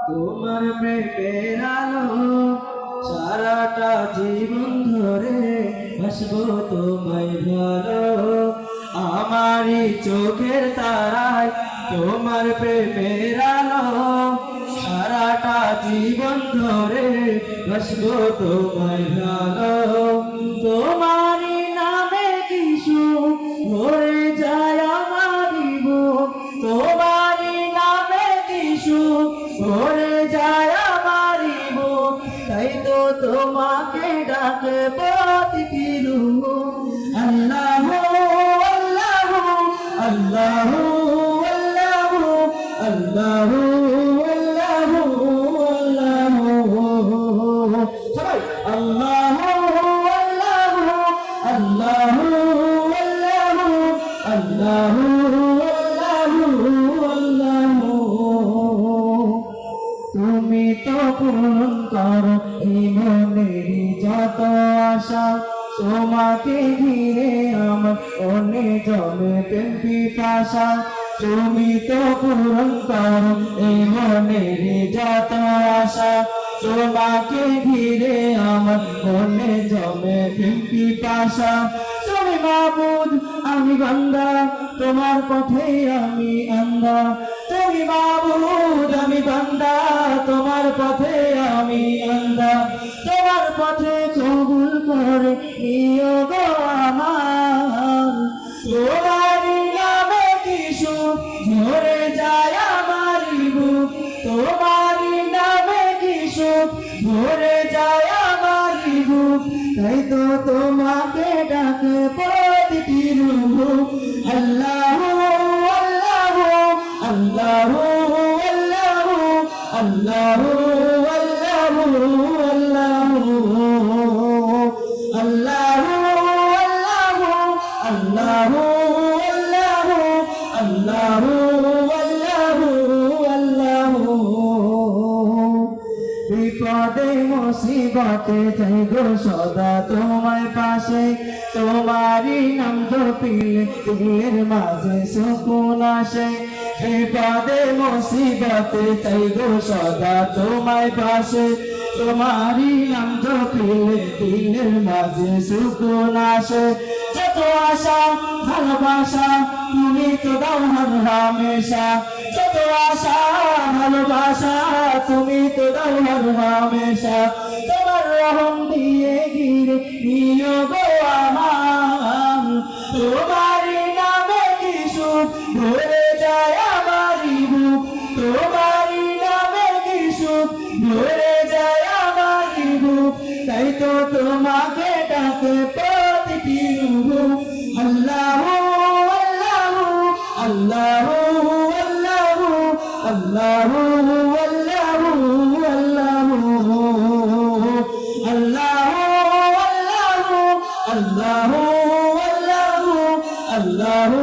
তোমার প্রেমের আলো সারাটা জীবন ধরে ভাসবো তোমায় ভালো। আমারই চোখের তারায় তোমার প্রেমের আলো সারাটা জীবন ধরে ভাসবো তোমায় ভালো। তোমারই নামে কিছু ভরে যায় আমারই বুক, তোমারই নামে কিছু ভরে যায় আমারই বুক, তাই তো তোমাকে ডাকে প্রতিটি রূপ। আল্লাহু আল্লাহু আল্লাহু আল্লাহু আল্লাহু আল্লাহু আল্লাহু সবাই আল্লাহু আল্লাহু আল্লাহু আল্লাহু আল্লাহু। তুমি তো পূরণ করো এই মনের যত আশা, তোমাকে ঘিরে আমার মনে জমে প্রেম পিপাসা। তুমি তো পূরণ করো এই মনের যত আশা, তোমাকে ঘিরে আমার মনে জমে প্রেম পিপাসা। তুমি মাবুদ আমি বান্দা, তোমার পথে আমি আন্ধা। তুমি মাবুদ আমি বান্দা, তোমার পথে আমি আন্ধা। তোমার পথে কবুল করে নিও গো আমার। তোমারই নামে কিছু ভরে যায় আমারই বুক, তোমারই নামে কিছু ভরে যায় আমারই বুক, তাই তো তোমাকে ডাকে প্রতিটি রূপ। আল্লাহু আল্লাহু আল্লাহু আল্লাহু আল্লাহু আল্লাহু আল্লাহু আল্লাহু আল্লাহু আল্লাহু আল্লাহু। বিপদে মুসিবতে যাই গো সদা তোমার পাশে, তোমারই নাম জপিলে দিলের মাঝে সুকুন আসে। বিপদে মুসিবতে চাই গো সদা তোমার পাশে, তোমারই নাম জপিলে দিলের মাঝে সুকুন আসে। যত আশা ভালোবাসা তুমি তো দাও হর হামেশা, যত আশা ভালোবাসা তুমি তো দাও হর হামেশা। তোমার রহম দিয়ে ঘিরে নিও গো আমার, তোমারই নামে কিছু ভরে যায় আমারই বুক, তোমারই নামে কিছু ভরে যায় আমারই বুক, তাই তো তোমাকে ডাকে প্রতিটি রূপ। আল্লাহু আল্লাহু আল্লাহু আল্লাহু আল্লাহু আল্লাহু আল্লাহু আল্লাহু আল্লাহু আল্লাহু আল্লাহু